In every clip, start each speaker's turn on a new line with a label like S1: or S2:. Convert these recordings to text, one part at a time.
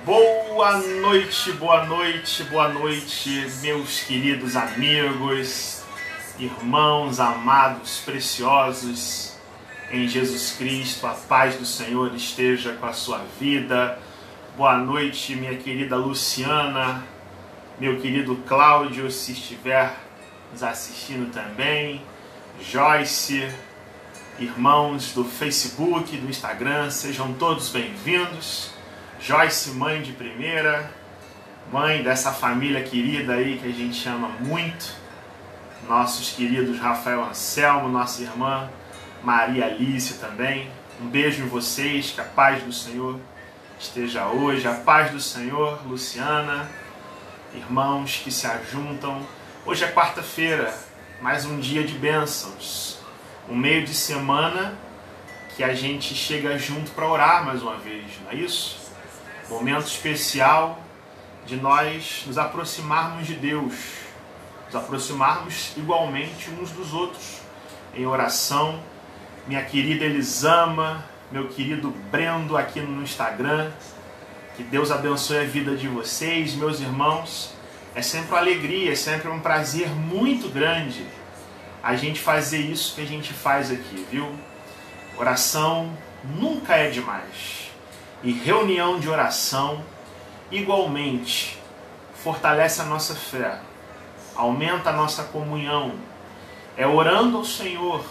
S1: Boa noite, boa noite, boa noite, meus queridos amigos, irmãos amados, preciosos em Jesus Cristo. A paz do Senhor esteja com a sua vida. Boa noite, minha querida Luciana, meu querido Cláudio, se estiver nos assistindo também, Joyce, irmãos do Facebook, do Instagram, sejam todos bem-vindos. Joyce, mãe de primeira, mãe dessa família querida aí que a gente ama muito, nossos queridos Rafael Anselmo, nossa irmã Maria Alice também. Um beijo em vocês, que a paz do Senhor esteja hoje, a paz do Senhor, Luciana, irmãos que se ajuntam. Hoje é quarta-feira, mais um dia de bênçãos, um meio de semana que a gente chega junto para orar mais uma vez, não é isso? Momento especial de nós nos aproximarmos de Deus, nos aproximarmos igualmente uns dos outros em oração. Minha querida Elisama, meu querido Brendo aqui no Instagram, que Deus abençoe a vida de vocês, meus irmãos. É sempre uma alegria, é sempre um prazer muito grande a gente fazer isso que a gente faz aqui, viu? Oração nunca é demais. E reunião de oração, igualmente, fortalece a nossa fé, aumenta a nossa comunhão. É orando ao Senhor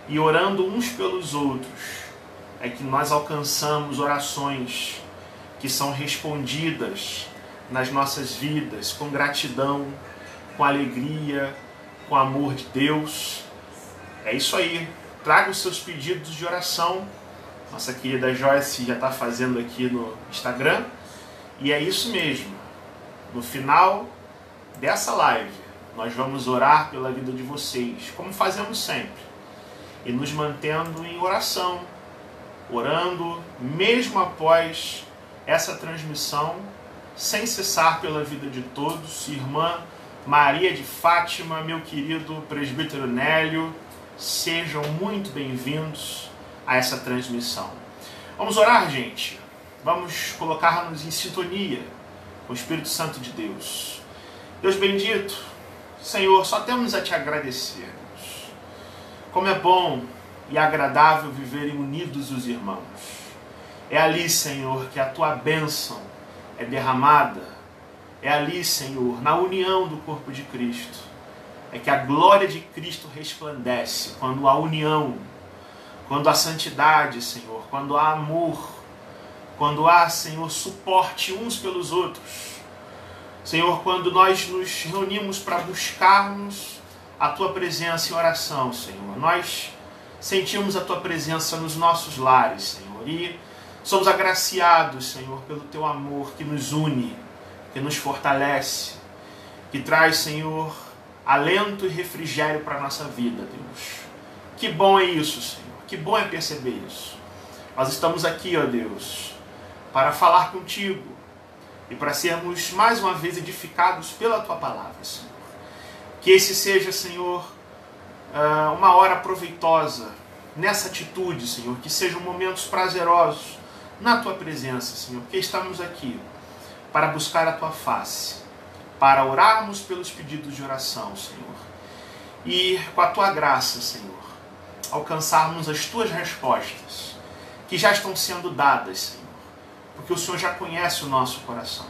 S1: e orando uns pelos outros é que nós alcançamos orações que são respondidas nas nossas vidas com gratidão, com alegria, com amor de Deus. É isso aí. Traga os seus pedidos de oração. Nossa querida Joyce já está fazendo aqui no Instagram. E é isso mesmo. No final dessa live, nós vamos orar pela vida de vocês, como fazemos sempre. E nos mantendo em oração, orando mesmo após essa transmissão, sem cessar pela vida de todos. Irmã Maria de Fátima, meu querido presbítero Nélio, sejam muito bem-vindos a essa transmissão. Vamos orar, gente. Vamos colocar-nos em sintonia com o Espírito Santo de Deus. Deus bendito, Senhor, só temos a te agradecer. Como é bom e agradável viverem unidos os irmãos. É ali, Senhor, que a tua bênção é derramada. É ali, Senhor, na união do corpo de Cristo, é que a glória de Cristo resplandece quando há união, quando há santidade, Senhor, quando há amor, quando há, Senhor, suporte uns pelos outros. Senhor, quando nós nos reunimos para buscarmos a tua presença em oração, Senhor, nós sentimos a tua presença nos nossos lares, Senhor, e somos agraciados, Senhor, pelo teu amor que nos une, que nos fortalece, que traz, Senhor, alento e refrigério para a nossa vida, Deus. Que bom é isso, Senhor. Que bom é perceber isso. Nós estamos aqui, ó Deus, para falar contigo e para sermos mais uma vez edificados pela tua palavra, Senhor. Que esse seja, Senhor, uma hora proveitosa nessa atitude, Senhor. Que sejam momentos prazerosos na tua presença, Senhor. Porque estamos aqui para buscar a tua face, para orarmos pelos pedidos de oração, Senhor. E com a tua graça, Senhor, alcançarmos as tuas respostas, que já estão sendo dadas, Senhor, porque o Senhor já conhece o nosso coração.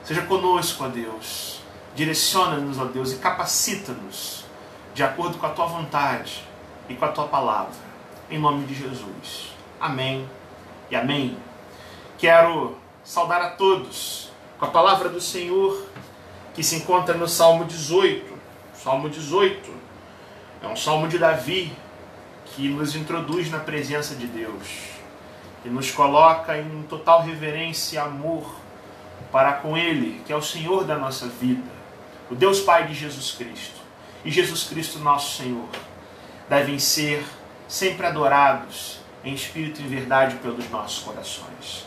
S1: Seja conosco, ó Deus, direciona-nos, ó Deus, e capacita-nos de acordo com a tua vontade e com a tua palavra, em nome de Jesus. Amém e amém. Quero saudar a todos com a palavra do Senhor, que se encontra no Salmo 18. Salmo 18 é um salmo de Davi, que nos introduz na presença de Deus, que nos coloca em total reverência e amor para com Ele, que é o Senhor da nossa vida, o Deus Pai de Jesus Cristo. E Jesus Cristo, nosso Senhor, devem ser sempre adorados em espírito e em verdade pelos nossos corações.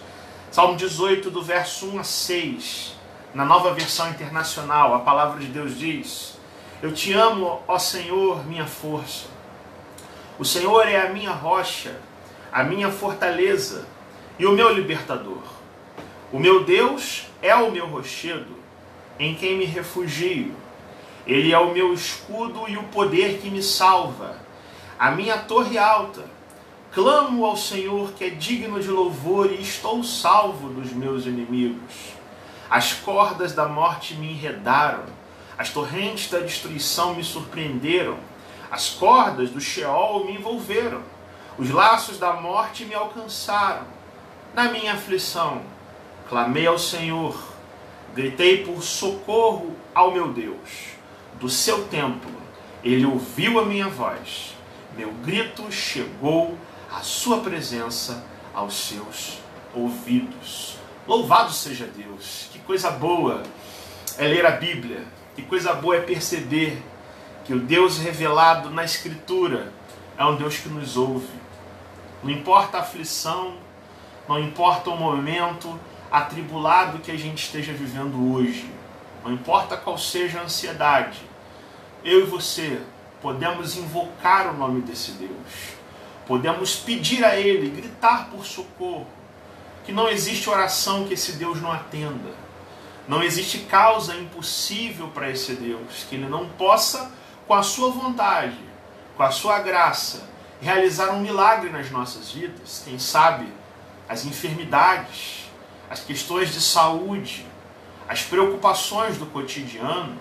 S1: Salmo 18, do verso 1 a 6, na Nova Versão Internacional, a palavra de Deus diz: Eu te amo, ó Senhor, minha força. O Senhor é a minha rocha, a minha fortaleza e o meu libertador. O meu Deus é o meu rochedo, em quem me refugio. Ele é o meu escudo e o poder que me salva, a minha torre alta. Clamo ao Senhor, que é digno de louvor, e estou salvo dos meus inimigos. As cordas da morte me enredaram, as torrentes da destruição me surpreenderam, as cordas do Sheol me envolveram, os laços da morte me alcançaram. Na minha aflição, clamei ao Senhor, gritei por socorro ao meu Deus. Do seu templo, ele ouviu a minha voz. Meu grito chegou à sua presença, aos seus ouvidos. Louvado seja Deus! Que coisa boa é ler a Bíblia. Que coisa boa é perceber que o Deus revelado na Escritura é um Deus que nos ouve. Não importa a aflição, não importa o momento atribulado que a gente esteja vivendo hoje, não importa qual seja a ansiedade, eu e você podemos invocar o nome desse Deus, podemos pedir a Ele, gritar por socorro, que não existe oração que esse Deus não atenda, não existe causa impossível para esse Deus, que Ele não possa, com a sua vontade, com a sua graça, realizar um milagre nas nossas vidas. Quem sabe as enfermidades, as questões de saúde, as preocupações do cotidiano,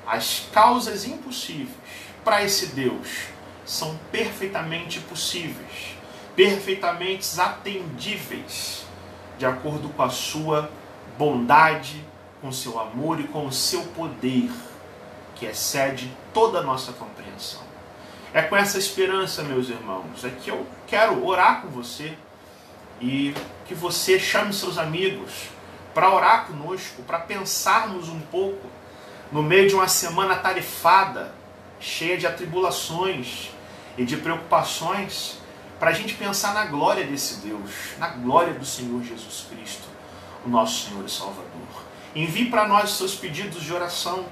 S1: as causas impossíveis para esse Deus são perfeitamente possíveis, perfeitamente atendíveis, de acordo com a sua bondade, com o seu amor e com o seu poder, que excede toda a nossa compreensão. É com essa esperança, meus irmãos, é que eu quero orar com você e que você chame seus amigos para orar conosco, para pensarmos um pouco no meio de uma semana atarefada, cheia de atribulações e de preocupações, para a gente pensar na glória desse Deus, na glória do Senhor Jesus Cristo, o nosso Senhor e Salvador. Envie para nós os seus pedidos de oração.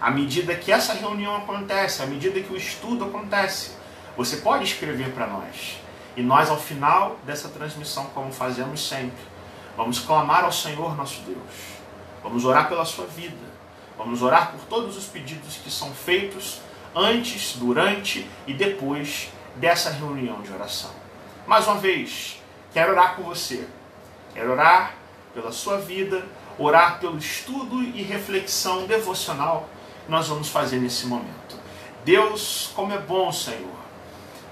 S1: À medida que essa reunião acontece, à medida que o estudo acontece, você pode escrever para nós. E nós, ao final dessa transmissão, como fazemos sempre, vamos clamar ao Senhor nosso Deus. Vamos orar pela sua vida. Vamos orar por todos os pedidos que são feitos antes, durante e depois dessa reunião de oração. Mais uma vez, quero orar com você. Quero orar pela sua vida, orar pelo estudo e reflexão devocional que nós vamos fazer nesse momento. Deus, como é bom, Senhor,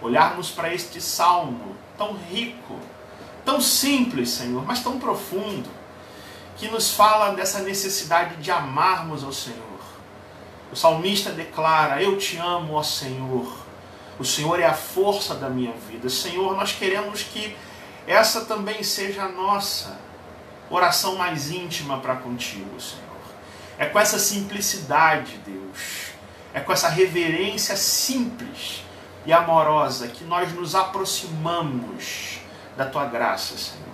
S1: olharmos para este salmo tão rico, tão simples, Senhor, mas tão profundo, que nos fala dessa necessidade de amarmos ao Senhor. O salmista declara: eu te amo, ó Senhor, o Senhor é a força da minha vida. Senhor, nós queremos que essa também seja a nossa oração mais íntima para contigo, Senhor. É com essa simplicidade, Deus, é com essa reverência simples e amorosa que nós nos aproximamos da tua graça, Senhor.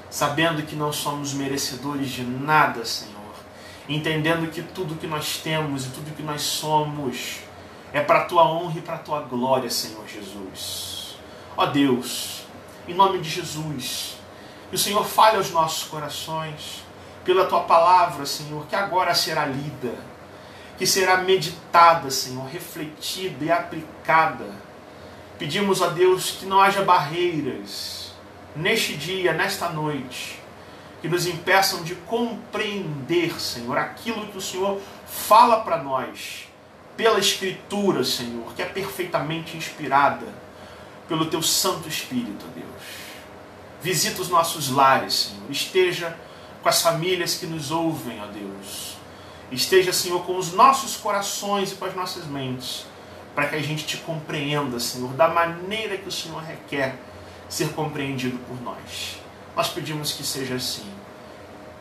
S1: Sabendo que não somos merecedores de nada, Senhor. Entendendo que tudo que nós temos e tudo que nós somos é para a tua honra e para a tua glória, Senhor Jesus. Ó Deus, em nome de Jesus, que o Senhor fale aos nossos corações pela tua palavra, Senhor, que agora será lida, que será meditada, Senhor, refletida e aplicada. Pedimos a Deus que não haja barreiras neste dia, nesta noite, que nos impeçam de compreender, Senhor, aquilo que o Senhor fala para nós pela Escritura, Senhor, que é perfeitamente inspirada pelo teu Santo Espírito, Deus. Visita os nossos lares, Senhor. Esteja com as famílias que nos ouvem, ó Deus. Esteja, Senhor, com os nossos corações e com as nossas mentes, para que a gente te compreenda, Senhor, da maneira que o Senhor requer ser compreendido por nós. Nós pedimos que seja assim.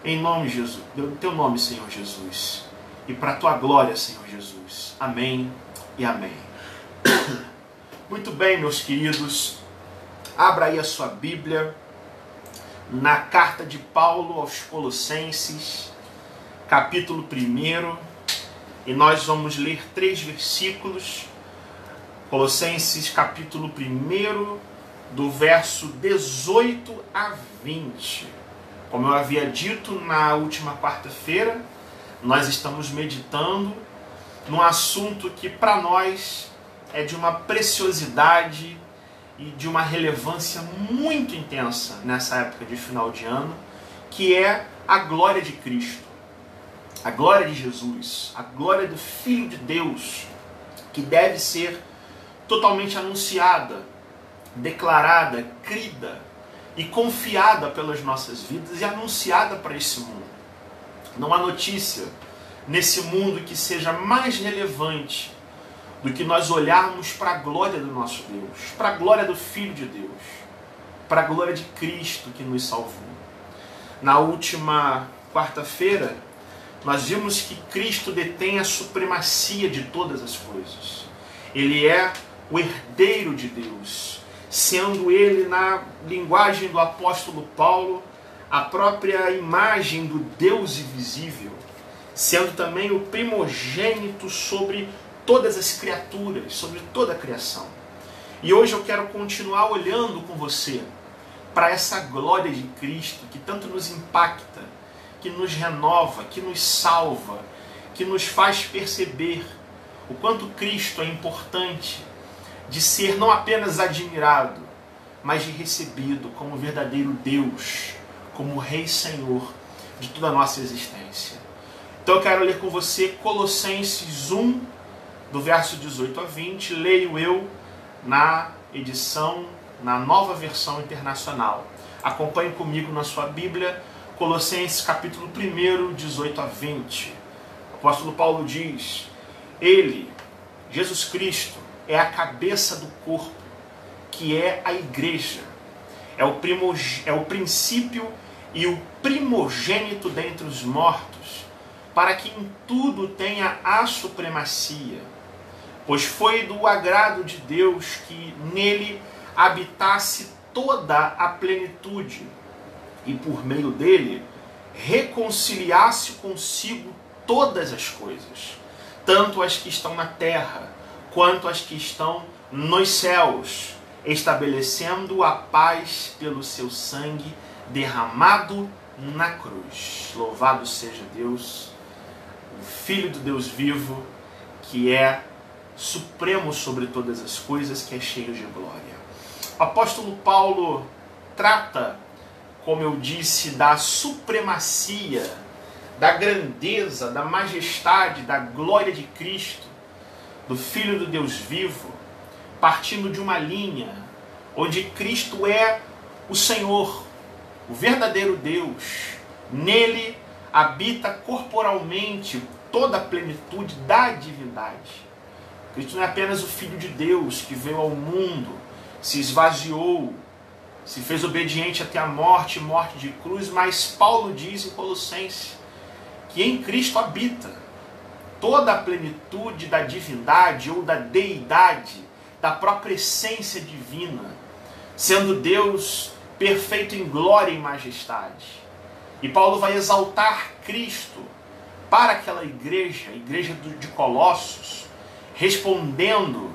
S1: Em nome de Jesus, no teu nome, Senhor Jesus. E para a tua glória, Senhor Jesus. Amém e amém. Muito bem, meus queridos. Abra aí a sua Bíblia na carta de Paulo aos Colossenses, capítulo 1. E nós vamos ler 3 versículos. Colossenses, capítulo 1, do verso 18 a 20. Como eu havia dito na última quarta-feira, nós estamos meditando num assunto que para nós é de uma preciosidade e de uma relevância muito intensa nessa época de final de ano, que é a glória de Cristo, a glória de Jesus, a glória do Filho de Deus, que deve ser totalmente anunciada, declarada, crida e confiada pelas nossas vidas e anunciada para esse mundo. Não há notícia nesse mundo que seja mais relevante do que nós olharmos para a glória do nosso Deus, para a glória do Filho de Deus, para a glória de Cristo que nos salvou. Na última quarta-feira, nós vimos que Cristo detém a supremacia de todas as coisas. Ele é o herdeiro de Deus, sendo ele, na linguagem do apóstolo Paulo, a própria imagem do Deus invisível, sendo também o primogênito sobre todas as criaturas, sobre toda a criação. E hoje eu quero continuar olhando com você para essa glória de Cristo que tanto nos impacta, que nos renova, que nos salva, que nos faz perceber o quanto Cristo é importante de ser não apenas admirado, mas de recebido como verdadeiro Deus, como Rei Senhor de toda a nossa existência. Então eu quero ler com você Colossenses 1, do verso 18 a 20, leio eu na edição, na nova versão internacional. Acompanhe comigo na sua Bíblia, Colossenses capítulo 1, 18 a 20. O apóstolo Paulo diz: Ele, Jesus Cristo, é a cabeça do corpo, que é a igreja. É o princípio e o primogênito dentre os mortos, para que em tudo tenha a supremacia. Pois foi do agrado de Deus que nele habitasse toda a plenitude, e por meio dele reconciliasse consigo todas as coisas, tanto as que estão na terra, quanto as que estão nos céus, estabelecendo a paz pelo seu sangue derramado na cruz. Louvado seja Deus, o Filho do Deus vivo, que é supremo sobre todas as coisas, que é cheio de glória. O apóstolo Paulo trata, como eu disse, da supremacia, da grandeza, da majestade, da glória de Cristo, do Filho do Deus vivo, partindo de uma linha onde Cristo é o Senhor, o verdadeiro Deus. Nele habita corporalmente toda a plenitude da divindade. Cristo não é apenas o Filho de Deus que veio ao mundo, se esvaziou, se fez obediente até a morte, morte de cruz, mas Paulo diz em Colossenses que em Cristo habita toda a plenitude da divindade ou da deidade, da própria essência divina, sendo Deus perfeito em glória e majestade. E Paulo vai exaltar Cristo para aquela igreja, a igreja de Colossos, respondendo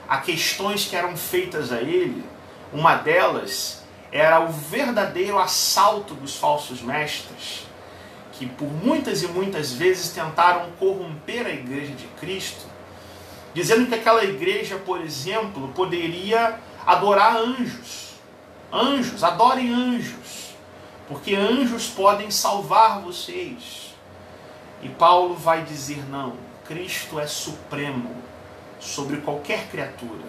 S1: a questões que eram feitas a ele. Uma delas era o verdadeiro assalto dos falsos mestres, que por muitas e muitas vezes tentaram corromper a igreja de Cristo, dizendo que aquela igreja, por exemplo, poderia adorar anjos. Anjos, adorem anjos, porque anjos podem salvar vocês. E Paulo vai dizer: não, Cristo é supremo sobre qualquer criatura,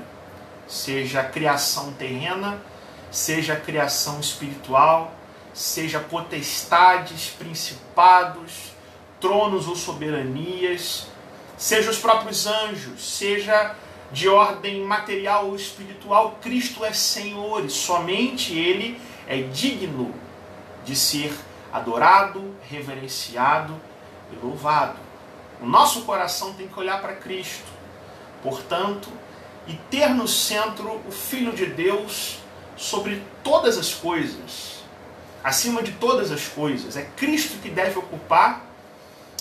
S1: seja a criação terrena, seja a criação espiritual, seja potestades, principados, tronos ou soberanias, seja os próprios anjos, seja de ordem material ou espiritual. Cristo é Senhor e somente Ele é digno de ser adorado, reverenciado e louvado. O nosso coração tem que olhar para Cristo, portanto, e ter no centro o Filho de Deus sobre todas as coisas, acima de todas as coisas. É Cristo que deve ocupar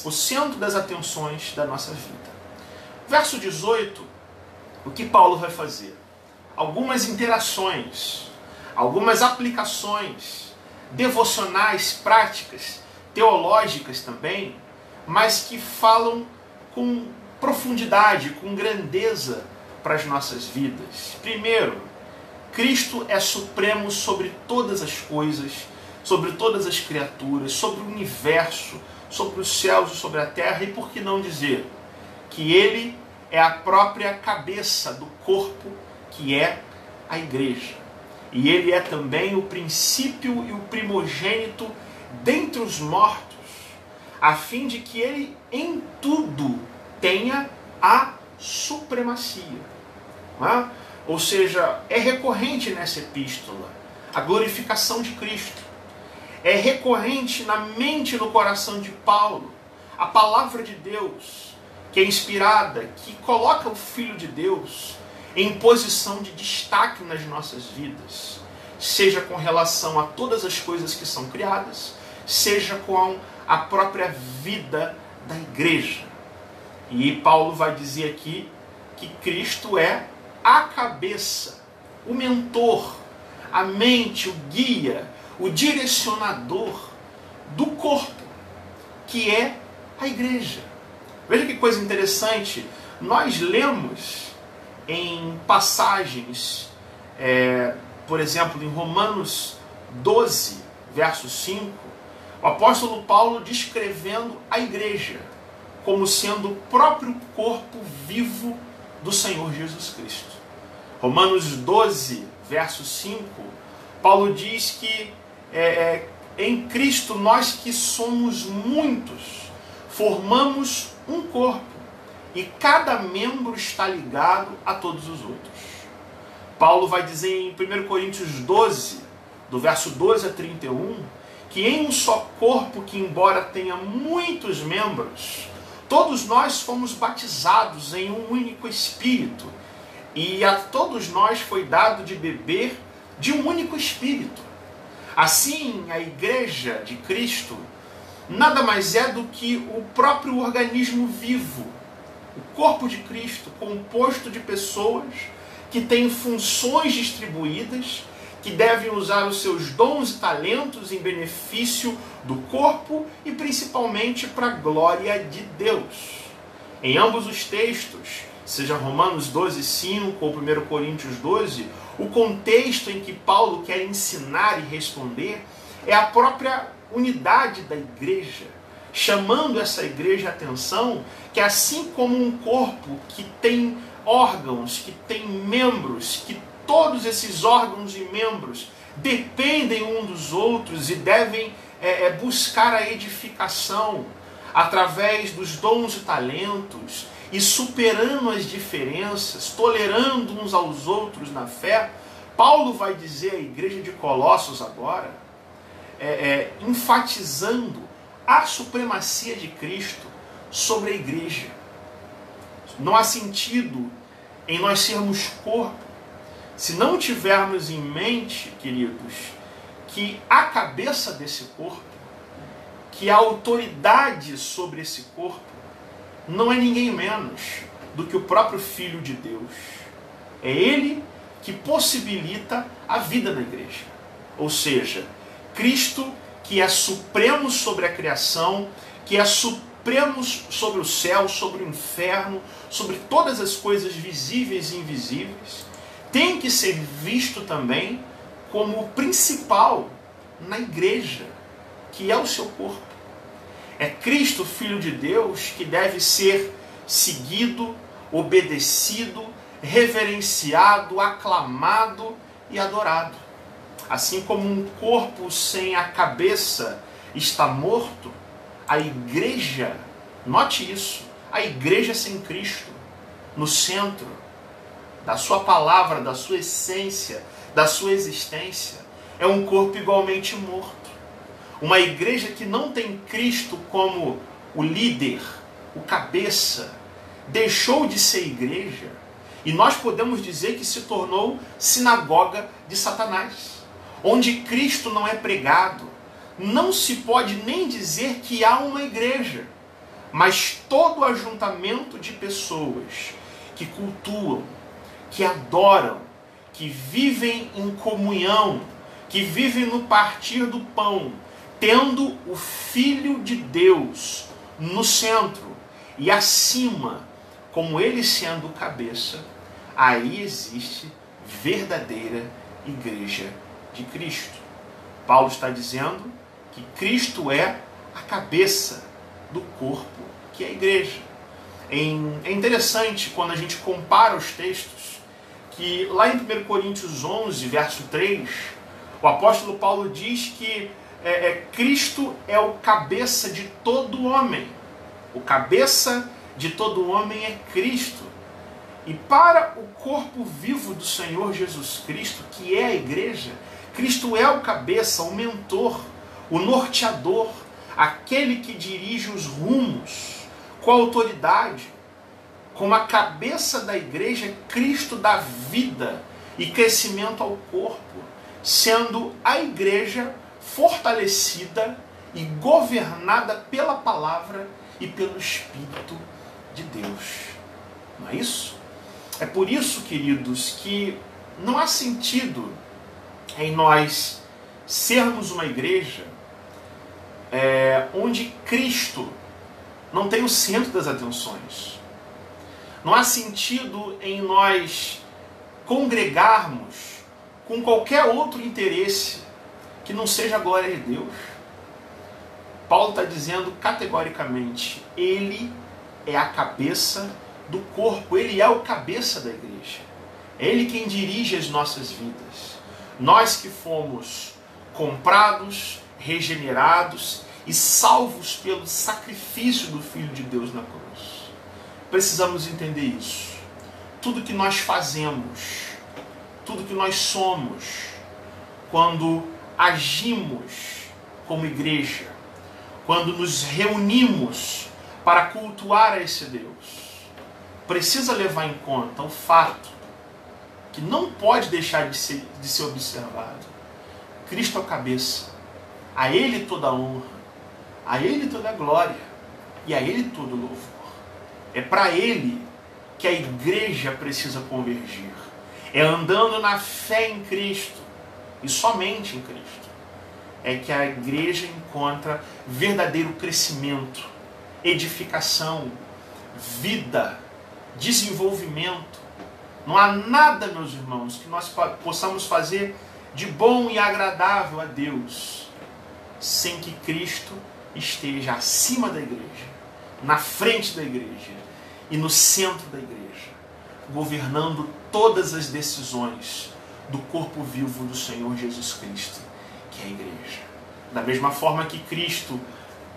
S1: o centro das atenções da nossa vida. Verso 18, o que Paulo vai fazer? Algumas interações, algumas aplicações devocionais, práticas, teológicas também, mas que falam com profundidade, com grandeza para as nossas vidas. Primeiro, Cristo é supremo sobre todas as coisas, sobre todas as criaturas, sobre o universo, sobre os céus e sobre a terra, e por que não dizer que Ele é a própria cabeça do corpo, que é a igreja. E Ele é também o princípio e o primogênito dentre os mortos, a fim de que Ele em tudo tenha a supremacia. Não é? Ou seja, é recorrente nessa epístola a glorificação de Cristo. É recorrente na mente e no coração de Paulo a palavra de Deus, que é inspirada, que coloca o Filho de Deus em posição de destaque nas nossas vidas, seja com relação a todas as coisas que são criadas, seja com a própria vida da igreja. E Paulo vai dizer aqui que Cristo é a cabeça, o mentor, a mente, o guia, o direcionador do corpo, que é a igreja. Veja que coisa interessante, nós lemos em passagens, por exemplo, em Romanos 12, verso 5, o apóstolo Paulo descrevendo a igreja como sendo o próprio corpo vivo do Senhor Jesus Cristo. Romanos 12, verso 5, Paulo diz que em Cristo nós que somos muitos, formamos um corpo, e cada membro está ligado a todos os outros. Paulo vai dizer em 1 Coríntios 12, do verso 12 a 31, que em um só corpo, que embora tenha muitos membros, todos nós fomos batizados em um único Espírito, e a todos nós foi dado de beber de um único Espírito. Assim, a igreja de Cristo nada mais é do que o próprio organismo vivo, o corpo de Cristo, composto de pessoas que têm funções distribuídas, que devem usar os seus dons e talentos em benefício do corpo e principalmente para a glória de Deus. Em ambos os textos, seja Romanos 12, 5 ou 1 Coríntios 12, o contexto em que Paulo quer ensinar e responder é a própria unidade da igreja, chamando essa igreja a atenção que assim como um corpo que tem órgãos, que tem membros, que todos esses órgãos e membros dependem um dos outros e devem buscar a edificação através dos dons e talentos e superando as diferenças, tolerando uns aos outros na fé, Paulo vai dizer à igreja de Colossos agora, enfatizando a supremacia de Cristo sobre a igreja. Não há sentido em nós sermos corpo se não tivermos em mente, queridos, que a cabeça desse corpo, que a autoridade sobre esse corpo, não é ninguém menos do que o próprio Filho de Deus. É Ele que possibilita a vida na igreja. Ou seja, Cristo, que é supremo sobre a criação, que é supremo sobre o céu, sobre o inferno, sobre todas as coisas visíveis e invisíveis, tem que ser visto também como o principal na igreja, que é o seu corpo. É Cristo, Filho de Deus, que deve ser seguido, obedecido, reverenciado, aclamado e adorado. Assim como um corpo sem a cabeça está morto, a igreja, note isso, a igreja sem Cristo, no centro da sua palavra, da sua essência, da sua existência, é um corpo igualmente morto. Uma igreja que não tem Cristo como o líder, o cabeça, deixou de ser igreja, e nós podemos dizer que se tornou sinagoga de Satanás. Onde Cristo não é pregado, não se pode nem dizer que há uma igreja, mas todo ajuntamento de pessoas que cultuam, que adoram, que vivem em comunhão, que vive no partir do pão, tendo o Filho de Deus no centro e acima, como ele sendo o cabeça, aí existe verdadeira igreja de Cristo. Paulo está dizendo que Cristo é a cabeça do corpo, que é a igreja. É interessante quando a gente compara os textos, que lá em 1 Coríntios 11, verso 3, o apóstolo Paulo diz que Cristo é o cabeça de todo homem. O cabeça de todo homem é Cristo. E para o corpo vivo do Senhor Jesus Cristo, que é a igreja, Cristo é o cabeça, o mentor, o norteador, aquele que dirige os rumos com autoridade. Como a cabeça da igreja, Cristo dá vida e crescimento ao corpo, sendo a igreja fortalecida e governada pela palavra e pelo Espírito de Deus. Não é isso? É por isso, queridos, que não há sentido em nós sermos uma igreja onde Cristo não tem o centro das atenções. Não há sentido em nós congregarmos com qualquer outro interesse que não seja a glória de Deus. Paulo está dizendo categoricamente, ele é a cabeça do corpo, ele é o cabeça da igreja. É ele quem dirige as nossas vidas. Nós que fomos comprados, regenerados e salvos pelo sacrifício do Filho de Deus na cruz. Precisamos entender isso. Tudo que nós fazemos, tudo que nós somos, quando agimos como igreja, quando nos reunimos para cultuar a esse Deus, precisa levar em conta o fato que não pode deixar de ser observado. Cristo é o cabeça. A Ele toda a honra, a Ele toda a glória e a Ele todo o louvor. É para Ele que a igreja precisa convergir. É andando na fé em Cristo e somente em Cristo é que a igreja encontra verdadeiro crescimento, edificação, vida, desenvolvimento. Não há nada, meus irmãos, que nós possamos fazer de bom e agradável a Deus sem que Cristo esteja acima da igreja, na frente da igreja e no centro da igreja, governando todas as decisões do corpo vivo do Senhor Jesus Cristo, que é a igreja. Da mesma forma que Cristo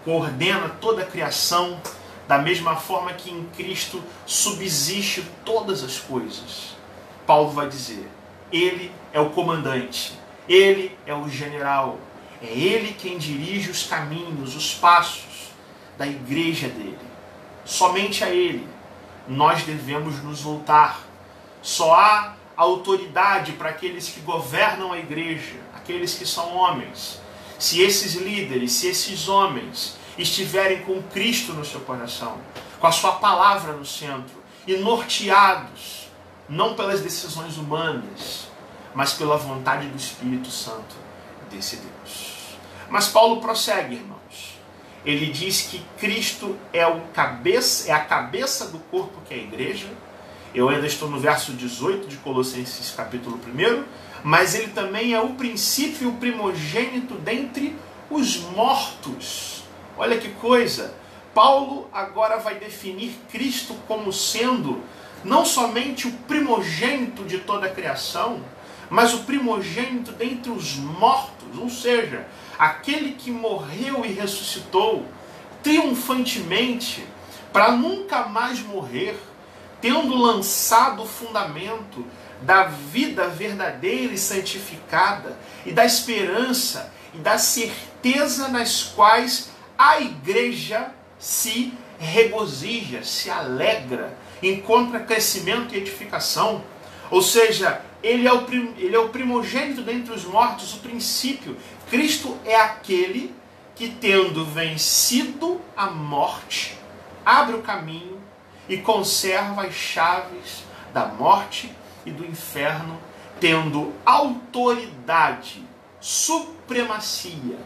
S1: coordena toda a criação, da mesma forma que em Cristo subsiste todas as coisas, Paulo vai dizer, ele é o comandante, ele é o general, é ele quem dirige os caminhos, os passos da igreja dele. Somente a ele nós devemos nos voltar. Só há autoridade para aqueles que governam a igreja, aqueles que são homens. Se esses líderes, se esses homens estiverem com Cristo no seu coração, com a sua palavra no centro, e norteados, não pelas decisões humanas, mas pela vontade do Espírito Santo desse Deus. Mas Paulo prossegue, irmãos. Ele diz que Cristo é a cabeça do corpo, que é a igreja. Eu ainda estou no verso 18 de Colossenses capítulo 1, mas ele também é o princípio, o primogênito dentre os mortos. Olha que coisa! Paulo agora vai definir Cristo como sendo não somente o primogênito de toda a criação, mas o primogênito dentre os mortos, ou seja, aquele que morreu e ressuscitou triunfantemente para nunca mais morrer, tendo lançado o fundamento da vida verdadeira e santificada e da esperança e da certeza nas quais a igreja se regozija, se alegra, encontra crescimento e edificação. Ou seja, ele é o primogênito dentre os mortos, o princípio. Cristo é aquele que, tendo vencido a morte, abre o caminho e conserva as chaves da morte e do inferno, tendo autoridade supremacia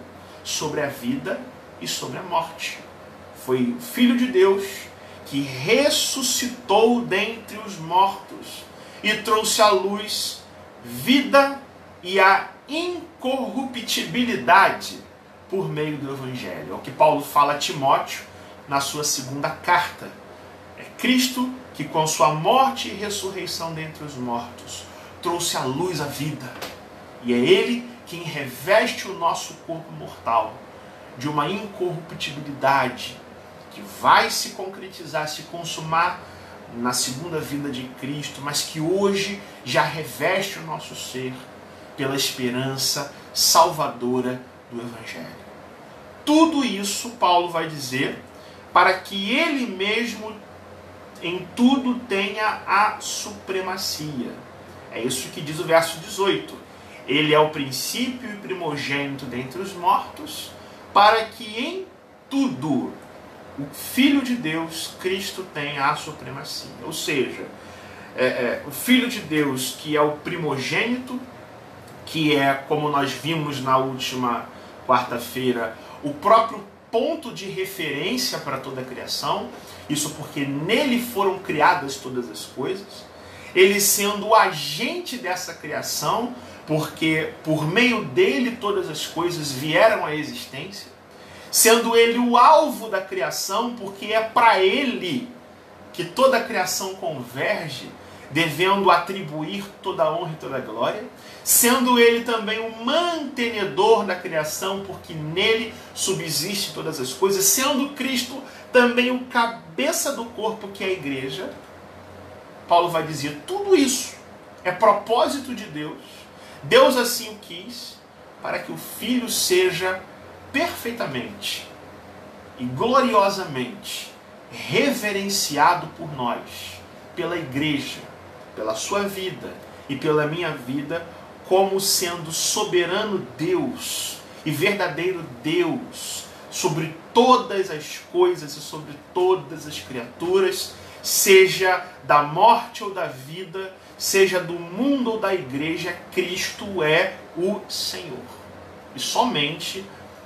S1: sobre a vida e sobre a morte. Foi o Filho de Deus que ressuscitou dentre os mortos e trouxe à luz vida e a incorruptibilidade por meio do Evangelho. É o que Paulo fala a Timóteo na sua segunda carta. É Cristo que com sua morte e ressurreição dentre os mortos trouxe à luz a vida. E é Ele quem reveste o nosso corpo mortal de uma incorruptibilidade que vai se concretizar, se consumar na segunda vinda de Cristo, mas que hoje já reveste o nosso ser pela esperança salvadora do Evangelho. Tudo isso, Paulo vai dizer, para que ele mesmo em tudo tenha a supremacia. É isso que diz o verso 18. Ele é o princípio e primogênito dentre os mortos, para que em tudo o Filho de Deus, Cristo, tenha a supremacia. Ou seja, o Filho de Deus, que é o primogênito, que é, como nós vimos na última quarta-feira, o próprio ponto de referência para toda a criação, isso porque nele foram criadas todas as coisas, ele sendo o agente dessa criação, porque por meio dele todas as coisas vieram à existência, sendo ele o alvo da criação, porque é para ele que toda a criação converge, devendo atribuir toda a honra e toda a glória, sendo ele também o mantenedor da criação, porque nele subsiste todas as coisas, sendo Cristo também o cabeça do corpo, que é a igreja. Paulo vai dizer, tudo isso é propósito de Deus, Deus assim o quis, para que o Filho seja perfeitamente e gloriosamente reverenciado por nós, pela igreja, pela sua vida e pela minha vida, como sendo soberano Deus e verdadeiro Deus sobre todas as coisas e sobre todas as criaturas, seja da morte ou da vida, seja do mundo ou da igreja, Cristo é o Senhor. E somente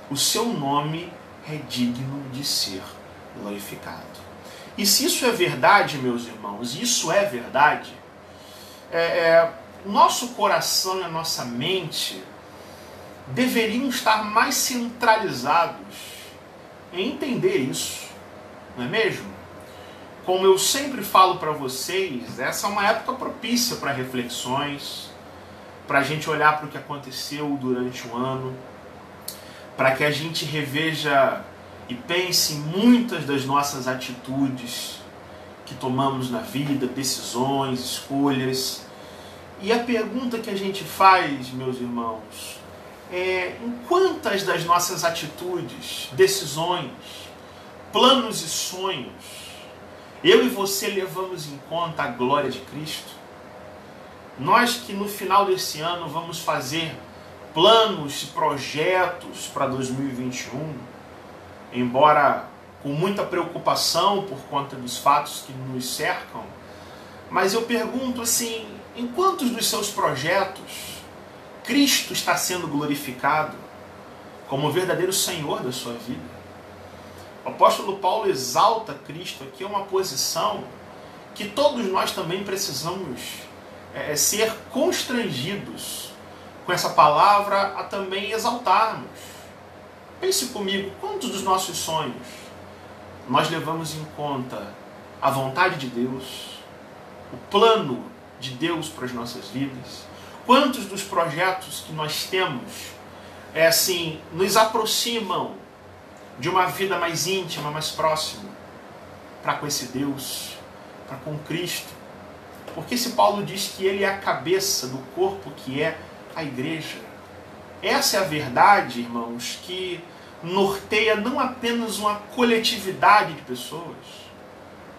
S1: o seu nome é digno de ser glorificado. E se isso é verdade, meus irmãos, isso é verdade, nosso coração e a nossa mente deveriam estar mais centralizados em entender isso, não é mesmo? Como eu sempre falo para vocês, essa é uma época propícia para reflexões, para a gente olhar para o que aconteceu durante o ano, para que a gente reveja e pense em muitas das nossas atitudes que tomamos na vida, decisões, escolhas. E a pergunta que a gente faz, meus irmãos, é em quantas das nossas atitudes, decisões, planos e sonhos, eu e você levamos em conta a glória de Cristo? Nós que no final desse ano vamos fazer planos e projetos para 2021, embora com muita preocupação por conta dos fatos que nos cercam, mas eu pergunto assim, em quantos dos seus projetos Cristo está sendo glorificado como o verdadeiro Senhor da sua vida? O apóstolo Paulo exalta Cristo aqui, é uma posição que todos nós também precisamos ser constrangidos com essa palavra a também exaltarmos. Pense comigo, quantos dos nossos sonhos nós levamos em conta a vontade de Deus, o plano de Deus para as nossas vidas? Quantos dos projetos que nós temos nos aproximam de uma vida mais íntima, mais próxima para com esse Deus, para com Cristo? Porque se Paulo diz que ele é a cabeça do corpo que é a igreja, essa é a verdade, irmãos, que norteia não apenas uma coletividade de pessoas,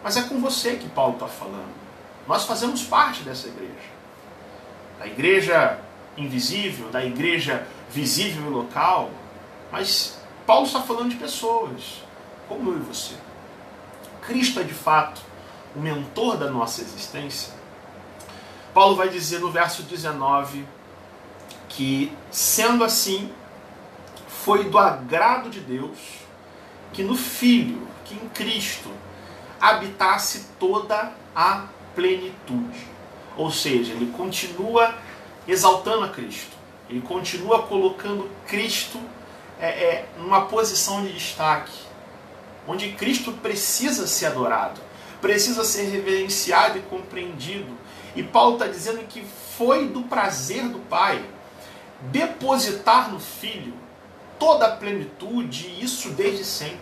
S1: mas é com você que Paulo está falando. Nós fazemos parte dessa igreja. Da igreja invisível, da igreja visível e local, mas Paulo está falando de pessoas, como eu e você. Cristo é de fato o mentor da nossa existência. Paulo vai dizer no verso 19, que, sendo assim, foi do agrado de Deus que no Filho, que em Cristo, habitasse toda a plenitude. Ou seja, ele continua exaltando a Cristo, ele continua colocando Cristo numa posição de destaque, onde Cristo precisa ser adorado, precisa ser reverenciado e compreendido. E Paulo está dizendo que foi do prazer do Pai depositar no Filho toda a plenitude, e isso desde sempre,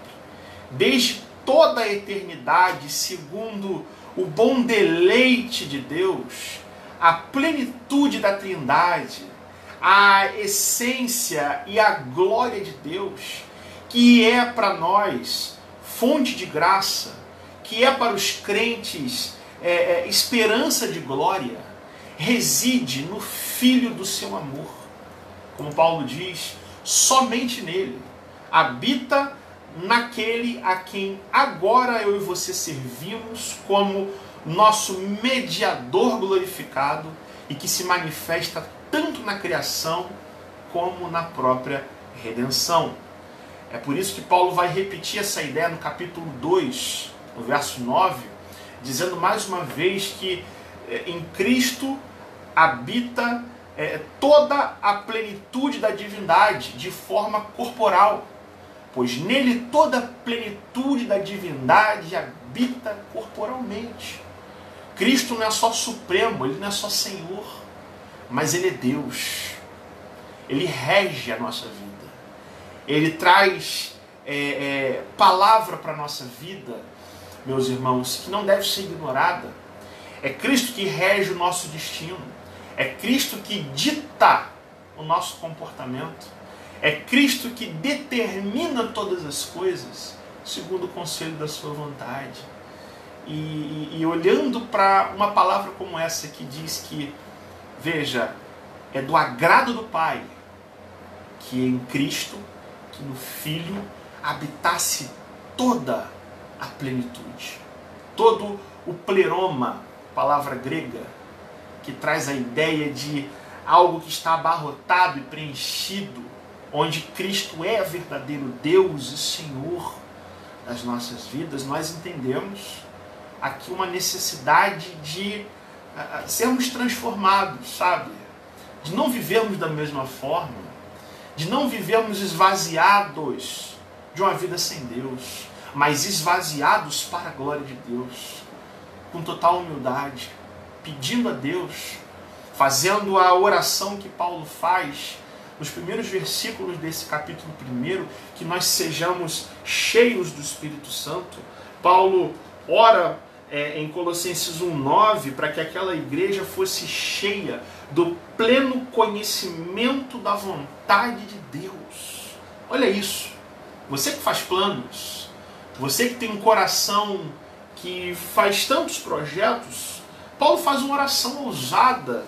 S1: desde toda a eternidade, segundo o bom deleite de Deus, a plenitude da Trindade, a essência e a glória de Deus, que é para nós fonte de graça, que é para os crentes esperança de glória, reside no Filho do seu amor. Como Paulo diz, somente nele habita naquele a quem agora eu e você servimos como nosso mediador glorificado e que se manifesta tanto na criação como na própria redenção. É por isso que Paulo vai repetir essa ideia no capítulo 2, no verso 9, dizendo mais uma vez que em Cristo habita toda a plenitude da divindade de forma corporal, pois nele toda a plenitude da divindade habita corporalmente. Cristo não é só supremo, ele não é só Senhor, mas ele é Deus. Ele rege a nossa vida. Ele traz palavra para a nossa vida, meus irmãos, que não deve ser ignorada. É Cristo que rege o nosso destino. É Cristo que dita o nosso comportamento. É Cristo que determina todas as coisas segundo o conselho da sua vontade. E olhando para uma palavra como essa que diz que, veja, é do agrado do Pai que em Cristo, que no Filho, habitasse toda a plenitude. Todo o pleroma, palavra grega, que traz a ideia de algo que está abarrotado e preenchido, onde Cristo é verdadeiro Deus e Senhor das nossas vidas. Nós entendemos aqui uma necessidade de sermos transformados, sabe? De não vivermos da mesma forma, de não vivermos esvaziados de uma vida sem Deus, mas esvaziados para a glória de Deus, com total humildade, pedindo a Deus, fazendo a oração que Paulo faz nos primeiros versículos desse capítulo 1, que nós sejamos cheios do Espírito Santo. Paulo ora em Colossenses 1,9 para que aquela igreja fosse cheia do pleno conhecimento da vontade de Deus. Olha isso. Você que faz planos, você que tem um coração que faz tantos projetos, Paulo faz uma oração ousada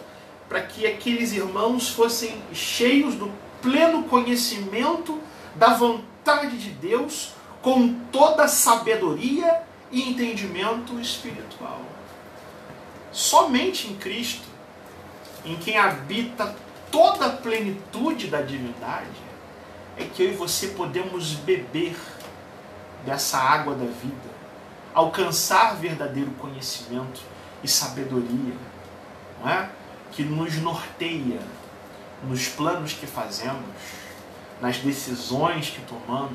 S1: para que aqueles irmãos fossem cheios do pleno conhecimento da vontade de Deus, com toda sabedoria e entendimento espiritual. Somente em Cristo, em quem habita toda a plenitude da divindade, é que eu e você podemos beber dessa água da vida, alcançar verdadeiro conhecimento e sabedoria, não é? Que nos norteia nos planos que fazemos, nas decisões que tomamos,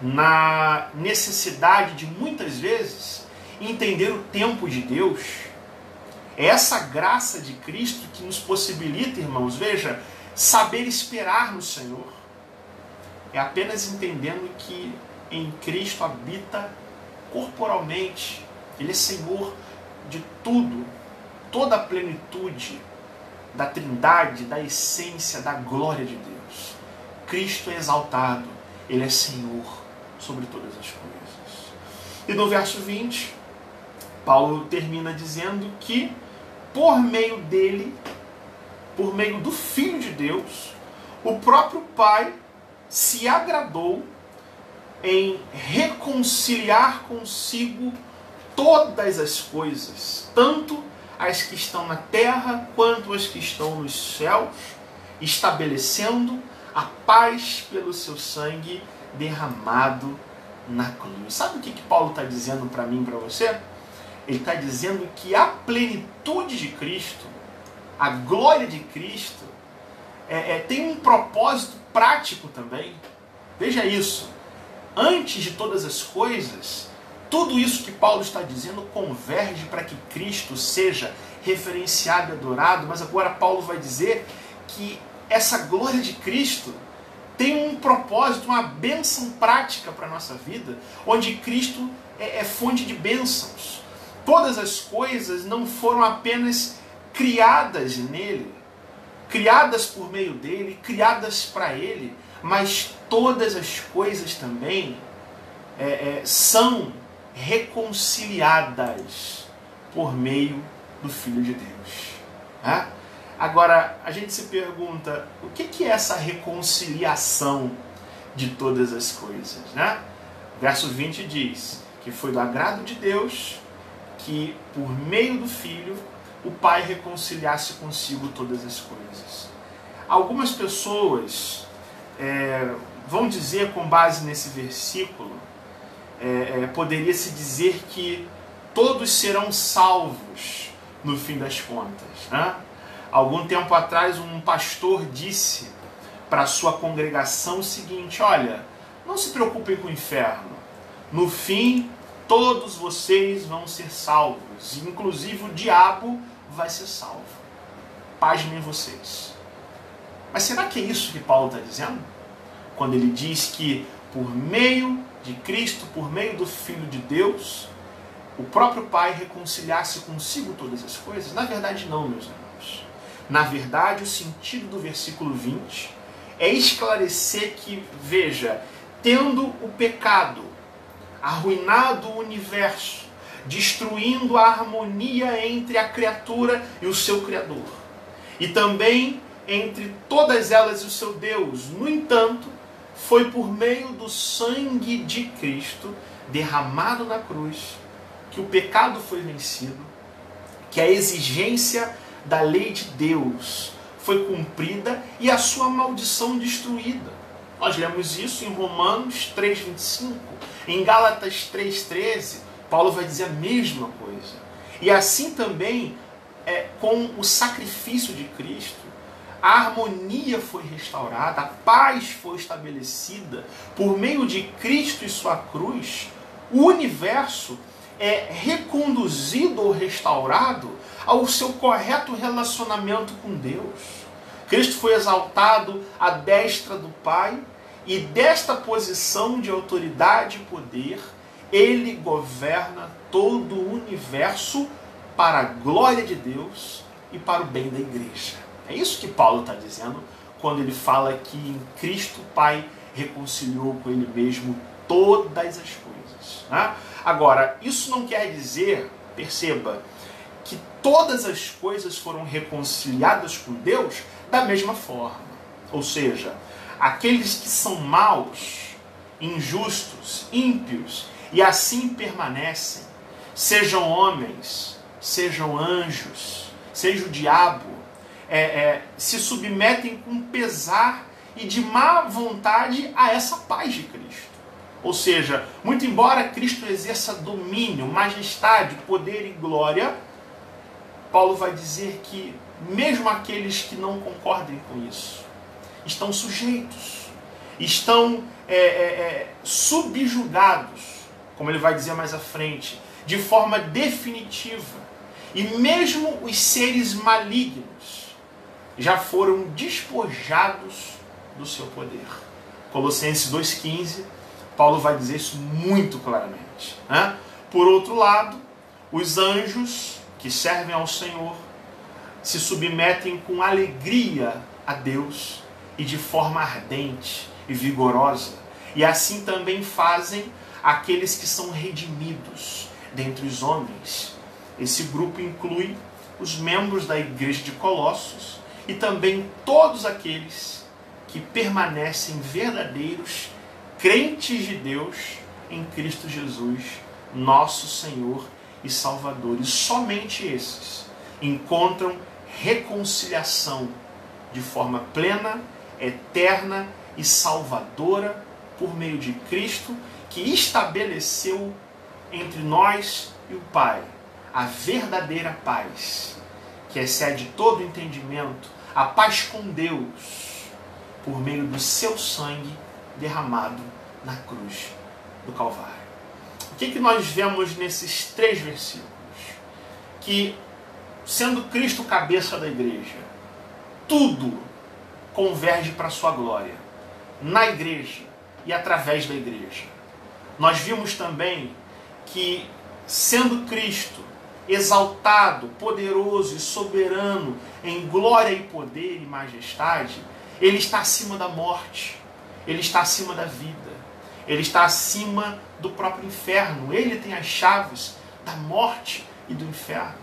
S1: na necessidade de muitas vezes entender o tempo de Deus. É essa graça de Cristo que nos possibilita, irmãos, veja, saber esperar no Senhor. É apenas entendendo que em Cristo habita corporalmente, Ele é Senhor de tudo, toda a plenitude da Trindade, da essência, da glória de Deus. Cristo é exaltado, Ele é Senhor sobre todas as coisas. E no verso 20, Paulo termina dizendo que por meio dele, por meio do Filho de Deus, o próprio Pai se agradou em reconciliar consigo todas as coisas, tanto as que estão na terra quanto as que estão nos céus, estabelecendo a paz pelo seu sangue derramado na cruz. Sabe o que Paulo está dizendo para mim e para você? Ele está dizendo que a plenitude de Cristo, a glória de Cristo, tem um propósito prático também. Veja isso. Antes de todas as coisas, tudo isso que Paulo está dizendo converge para que Cristo seja referenciado e adorado, mas agora Paulo vai dizer que essa glória de Cristo tem um propósito, uma bênção prática para a nossa vida, onde Cristo é fonte de bênçãos. Todas as coisas não foram apenas criadas nele, criadas por meio dele, criadas para ele, mas todas as coisas também são reconciliadas por meio do Filho de Deus. Agora, a gente se pergunta, o que é essa reconciliação de todas as coisas? O verso 20 diz que foi do agrado de Deus que, por meio do Filho, o Pai reconciliasse consigo todas as coisas. Algumas pessoas vão dizer, com base nesse versículo, poderia se dizer que todos serão salvos no fim das contas. Algum tempo atrás, um pastor disse para a sua congregação o seguinte: olha, não se preocupem com o inferno. No fim, todos vocês vão ser salvos. Inclusive o diabo vai ser salvo. Pasmem vocês. Mas será que é isso que Paulo está dizendo? Quando ele diz que por meio de Cristo, por meio do Filho de Deus, o próprio Pai reconciliasse consigo todas as coisas? Na verdade não, meus irmãos. Na verdade, o sentido do versículo 20 é esclarecer que, veja, tendo o pecado arruinado o universo, destruindo a harmonia entre a criatura e o seu Criador, e também entre todas elas e o seu Deus, no entanto, foi por meio do sangue de Cristo derramado na cruz que o pecado foi vencido, que a exigência da lei de Deus foi cumprida e a sua maldição destruída. Nós lemos isso em Romanos 3,25. Em Gálatas 3,13, Paulo vai dizer a mesma coisa. E assim também, com o sacrifício de Cristo, a harmonia foi restaurada, a paz foi estabelecida. Por meio de Cristo e sua cruz, o universo é reconduzido ou restaurado ao seu correto relacionamento com Deus. Cristo foi exaltado à destra do Pai, e desta posição de autoridade e poder, ele governa todo o universo para a glória de Deus e para o bem da igreja. É isso que Paulo está dizendo quando ele fala que em Cristo o Pai reconciliou com ele mesmo todas as coisas. Agora, isso não quer dizer, perceba, que todas as coisas foram reconciliadas com Deus da mesma forma. Ou seja, aqueles que são maus, injustos, ímpios e assim permanecem, sejam homens, sejam anjos, seja o diabo, se submetem com pesar e de má vontade a essa paz de Cristo. Ou seja, muito embora Cristo exerça domínio, majestade, poder e glória, Paulo vai dizer que mesmo aqueles que não concordem com isso estão sujeitos, estão subjugados, como ele vai dizer mais à frente, de forma definitiva. E mesmo os seres malignos já foram despojados do seu poder. Colossenses 2,15, Paulo vai dizer isso muito claramente. Por outro lado, os anjos que servem ao Senhor se submetem com alegria a Deus e de forma ardente e vigorosa. E assim também fazem aqueles que são redimidos dentre os homens. Esse grupo inclui os membros da igreja de Colossos e também todos aqueles que permanecem verdadeiros crentes de Deus em Cristo Jesus, nosso Senhor e Salvador. E somente esses encontram reconciliação de forma plena, eterna e salvadora por meio de Cristo, que estabeleceu entre nós e o Pai a verdadeira paz, que excede todo entendimento, a paz com Deus, por meio do seu sangue derramado na cruz do Calvário. O que nós vemos nesses 3 versículos? Que, sendo Cristo cabeça da igreja, tudo converge para a sua glória, na igreja e através da igreja. Nós vimos também que, sendo Cristo exaltado, poderoso e soberano em glória e poder e majestade, Ele está acima da morte, Ele está acima da vida, Ele está acima do próprio inferno. Ele tem as chaves da morte e do inferno.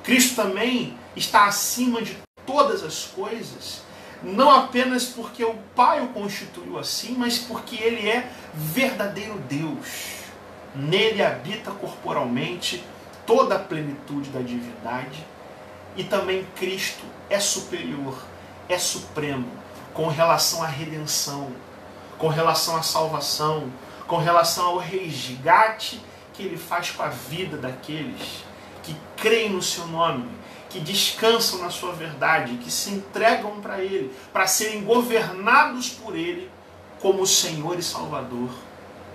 S1: Cristo também está acima de todas as coisas, não apenas porque o Pai o constituiu assim, mas porque Ele é verdadeiro Deus. Nele habita corporalmente toda a plenitude da divindade, e também Cristo é superior, é supremo com relação à redenção, com relação à salvação, com relação ao resgate que Ele faz com a vida daqueles que creem no seu nome, que descansam na sua verdade, que se entregam para Ele, para serem governados por Ele como Senhor e Salvador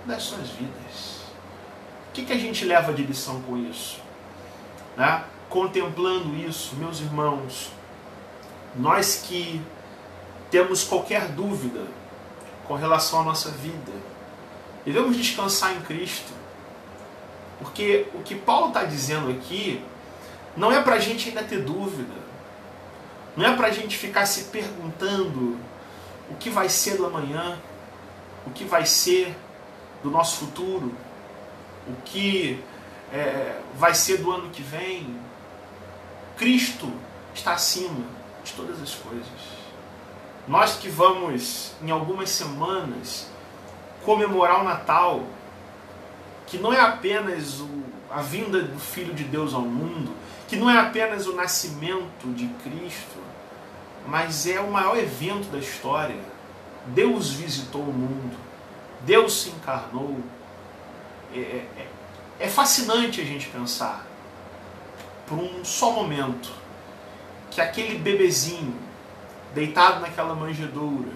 S1: das suas vidas. O que a gente leva de lição com isso? Né? Contemplando isso, meus irmãos, nós que temos qualquer dúvida com relação à nossa vida, devemos descansar em Cristo, porque o que Paulo está dizendo aqui não é para a gente ainda ter dúvida, não é para a gente ficar se perguntando o que vai ser do amanhã, o que vai ser do nosso futuro, o que vai ser do ano que vem. Cristo está acima de todas as coisas. Nós que vamos, em algumas semanas, comemorar o Natal, que não é apenas a vinda do Filho de Deus ao mundo, que não é apenas o nascimento de Cristo, mas é o maior evento da história. Deus visitou o mundo, Deus se encarnou. É fascinante a gente pensar, por um só momento, que aquele bebezinho, deitado naquela manjedoura,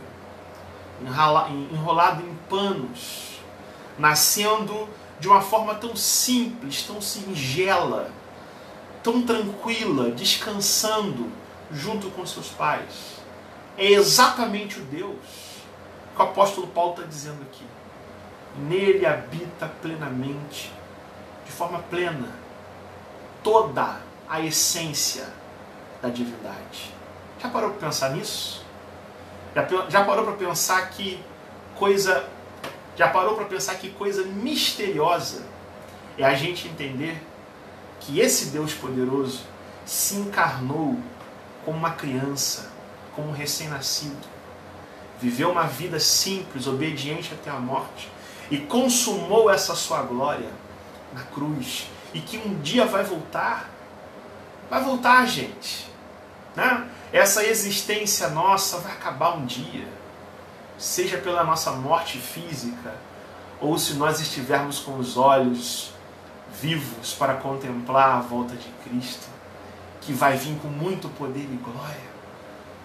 S1: enrolado em panos, nascendo de uma forma tão simples, tão singela, tão tranquila, descansando junto com seus pais. É exatamente o Deus que o apóstolo Paulo está dizendo aqui. Nele habita plenamente, de forma plena, toda a essência da divindade. Já parou para pensar nisso? Já parou para pensar que coisa misteriosa é a gente entender que esse Deus poderoso se encarnou como uma criança, como um recém-nascido, viveu uma vida simples, obediente até a morte, e consumou essa sua glória na cruz, e que um dia vai voltar, gente, né? Essa existência nossa vai acabar um dia, seja pela nossa morte física, ou se nós estivermos com os olhos vivos para contemplar a volta de Cristo, que vai vir com muito poder e glória.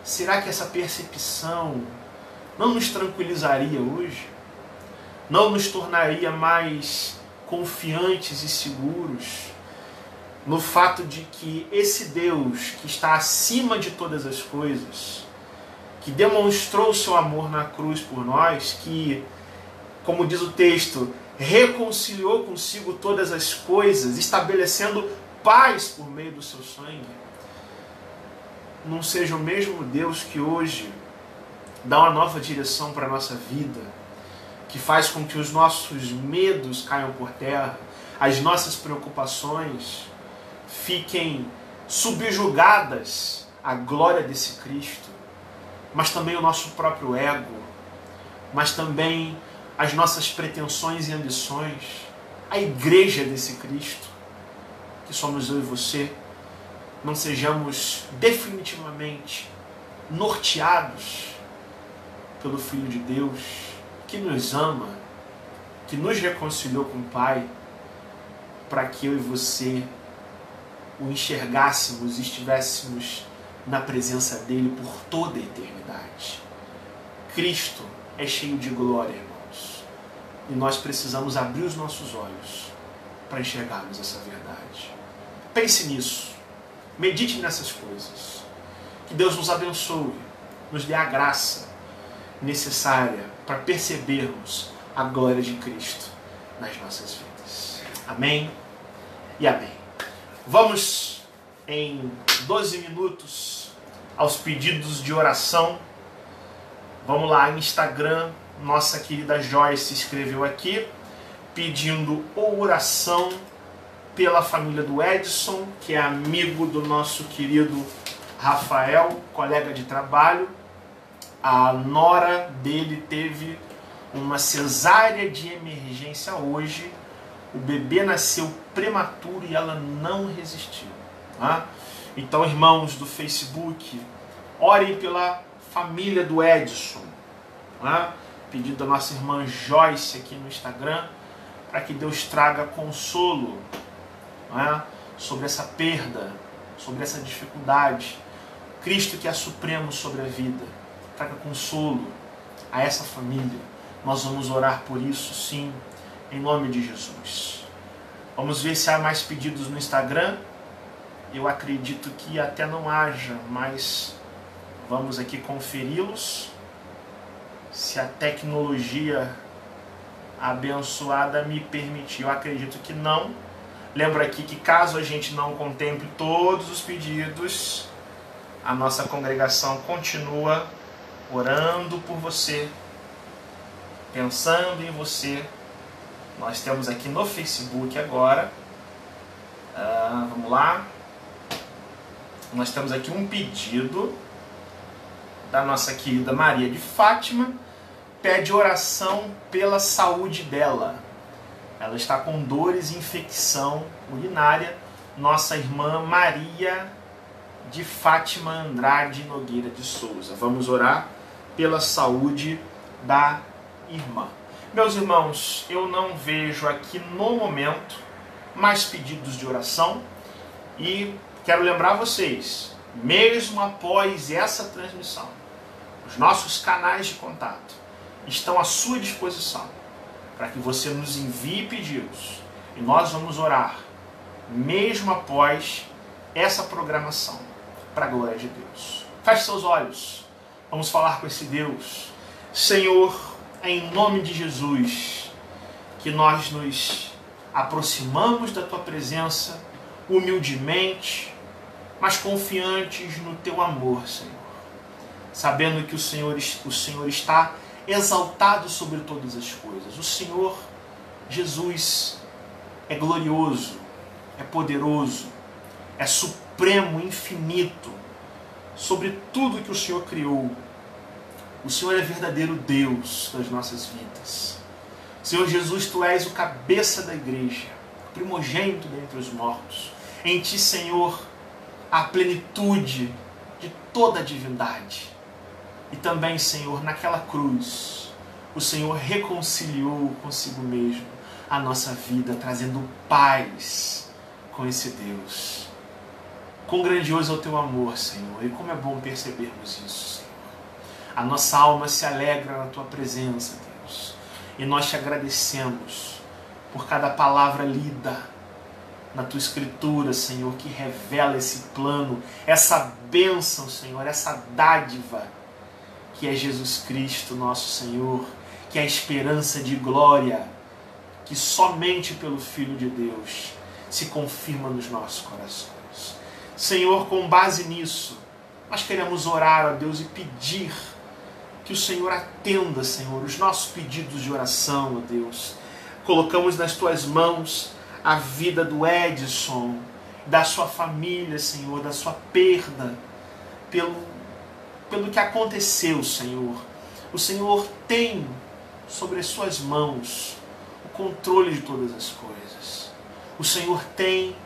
S1: Será que essa percepção não nos tranquilizaria hoje? Não nos tornaria mais confiantes e seguros no fato de que esse Deus que está acima de todas as coisas, que demonstrou o seu amor na cruz por nós, que, como diz o texto, reconciliou consigo todas as coisas, estabelecendo paz por meio do seu sangue, não seja o mesmo Deus que hoje dá uma nova direção para a nossa vida, que faz com que os nossos medos caiam por terra, as nossas preocupações fiquem subjugadas à glória desse Cristo, mas também o nosso próprio ego, mas também as nossas pretensões e ambições, a igreja desse Cristo, que somos eu e você, não sejamos definitivamente norteados pelo Filho de Deus, que nos ama, que nos reconciliou com o Pai, para que eu e você o enxergássemos e estivéssemos na presença dele por toda a eternidade. Cristo é cheio de glória, irmãos, e nós precisamos abrir os nossos olhos para enxergarmos essa verdade. Pense nisso, medite nessas coisas, que Deus nos abençoe, nos dê a graça necessária para percebermos a glória de Cristo nas nossas vidas. Amém e amém. Vamos em 12 minutos aos pedidos de oração. Vamos lá, Instagram, nossa querida Joyce escreveu aqui, pedindo oração pela família do Edson, que é amigo do nosso querido Rafael, colega de trabalho. A nora dele teve uma cesárea de emergência hoje. O bebê nasceu prematuro e ela não resistiu. Tá? Então, irmãos do Facebook, orem pela família do Edson. Tá? Pedido da nossa irmã Joyce aqui no Instagram, para que Deus traga consolo, tá? Sobre essa perda, sobre essa dificuldade. Cristo, que é supremo sobre a vida, traga consolo a essa família. Nós vamos orar por isso, sim, em nome de Jesus. Vamos ver se há mais pedidos no Instagram. Eu acredito que até não haja, mas vamos aqui conferi-los. Se a tecnologia abençoada me permitir. Eu acredito que não. Lembro aqui que caso a gente não contemple todos os pedidos, a nossa congregação continua orando por você, pensando em você. Nós temos aqui no Facebook agora, vamos lá, nós temos aqui um pedido da nossa querida Maria de Fátima, pede oração pela saúde dela. Ela está com dores e infecção urinária. Nossa irmã Maria de Fátima Andrade Nogueira de Souza. Vamos orar pela saúde da irmã. Meus irmãos, eu não vejo aqui no momento mais pedidos de oração e quero lembrar vocês, mesmo após essa transmissão, os nossos canais de contato estão à sua disposição para que você nos envie pedidos e nós vamos orar mesmo após essa programação, para a glória de Deus. Feche seus olhos, vamos falar com esse Deus. Senhor, em nome de Jesus, que nós nos aproximamos da Tua presença humildemente, mas confiantes no Teu amor, Senhor. Sabendo que o Senhor está exaltado sobre todas as coisas. O Senhor, Jesus, é glorioso, é poderoso, é supremo, infinito, sobre tudo que o Senhor criou. O Senhor é verdadeiro Deus das nossas vidas. Senhor Jesus, Tu és o cabeça da igreja, o primogênito dentre os mortos. Em Ti, Senhor, há plenitude de toda a divindade. E também, Senhor, naquela cruz, o Senhor reconciliou consigo mesmo a nossa vida, trazendo paz com esse Deus. Quão grandioso é o Teu amor, Senhor, e como é bom percebermos isso, Senhor. A nossa alma se alegra na Tua presença, Deus. E nós Te agradecemos por cada palavra lida na Tua Escritura, Senhor, que revela esse plano, essa bênção, Senhor, essa dádiva, que é Jesus Cristo, nosso Senhor, que é a esperança de glória, que somente pelo Filho de Deus se confirma nos nossos corações. Senhor, com base nisso, nós queremos orar a Deus e pedir que o Senhor atenda, Senhor, os nossos pedidos de oração, ó Deus. Colocamos nas Tuas mãos a vida do Edson, da sua família, Senhor, da sua perda, pelo que aconteceu, Senhor. O Senhor tem sobre as Suas mãos o controle de todas as coisas. O Senhor tem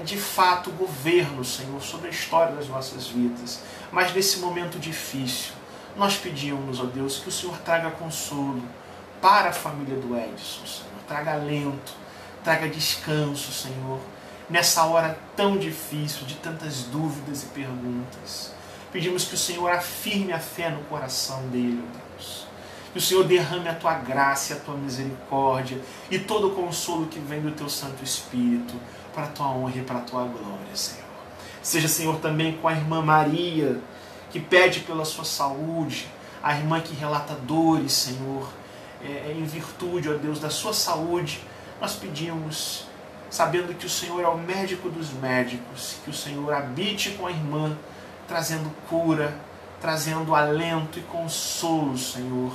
S1: de fato, governo, Senhor, sobre a história das nossas vidas. Mas nesse momento difícil, nós pedimos, ó Deus, que o Senhor traga consolo para a família do Edson, Senhor. Traga alento, traga descanso, Senhor, nessa hora tão difícil, de tantas dúvidas e perguntas. Pedimos que o Senhor afirme a fé no coração dele, ó Deus. Que o Senhor derrame a Tua graça e a Tua misericórdia e todo o consolo que vem do Teu Santo Espírito para a Tua honra e para a Tua glória, Senhor. Seja, Senhor, também com a irmã Maria, que pede pela sua saúde, a irmã que relata dores, Senhor, em virtude, ó Deus, da sua saúde. Nós pedimos, sabendo que o Senhor é o médico dos médicos, que o Senhor habite com a irmã, trazendo cura, trazendo alento e consolo, Senhor,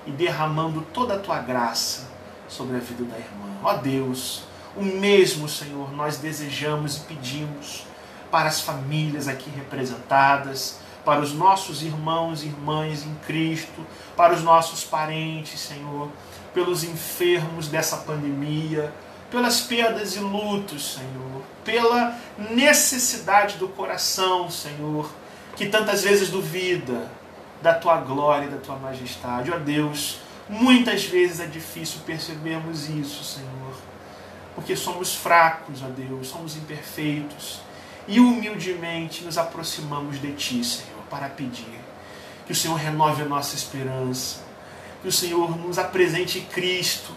S1: e derramando toda a Tua graça sobre a vida da irmã. Ó Deus, o mesmo, Senhor, nós desejamos e pedimos para as famílias aqui representadas, para os nossos irmãos e irmãs em Cristo, para os nossos parentes, Senhor, pelos enfermos dessa pandemia, pelas perdas e lutos, Senhor, pela necessidade do coração, Senhor, que tantas vezes duvida da Tua glória e da Tua majestade. Ó Deus, muitas vezes é difícil percebermos isso, Senhor, porque somos fracos, ó Deus, somos imperfeitos, e humildemente nos aproximamos de Ti, Senhor, para pedir que o Senhor renove a nossa esperança, que o Senhor nos apresente Cristo,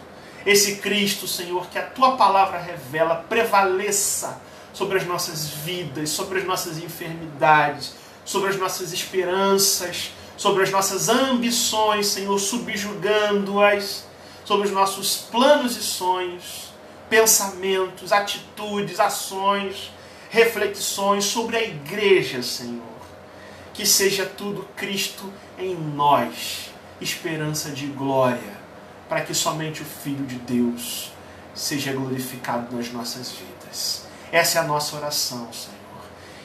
S1: esse Cristo, Senhor, que a Tua palavra revela, prevaleça sobre as nossas vidas, sobre as nossas enfermidades, sobre as nossas esperanças, sobre as nossas ambições, Senhor, subjugando-as, sobre os nossos planos e sonhos, pensamentos, atitudes, ações, reflexões sobre a igreja, Senhor. Que seja tudo Cristo em nós, esperança de glória, para que somente o Filho de Deus seja glorificado nas nossas vidas. Essa é a nossa oração, Senhor,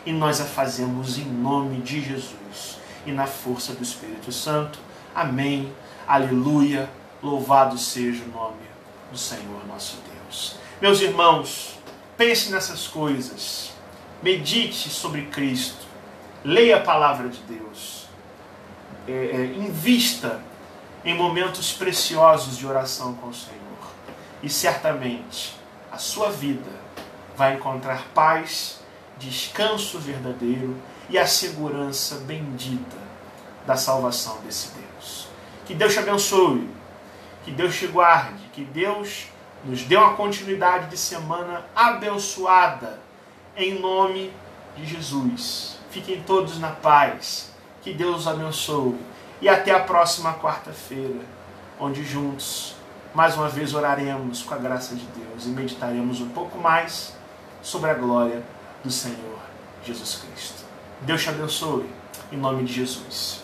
S1: e nós a fazemos em nome de Jesus e na força do Espírito Santo. Amém. Aleluia. Louvado seja o nome do Senhor nosso Deus. Meus irmãos, pense nessas coisas. Medite sobre Cristo. Leia a palavra de Deus. Invista em momentos preciosos de oração com o Senhor. E certamente a sua vida vai encontrar paz, descanso verdadeiro e a segurança bendita da salvação desse Deus. Que Deus te abençoe, que Deus te guarde, que Deus nos dê uma continuidade de semana abençoada, em nome de Jesus. Fiquem todos na paz, que Deus os abençoe, e até a próxima quarta-feira, onde juntos, mais uma vez, oraremos com a graça de Deus e meditaremos um pouco mais sobre a glória do Senhor Jesus Cristo. Deus te abençoe, em nome de Jesus.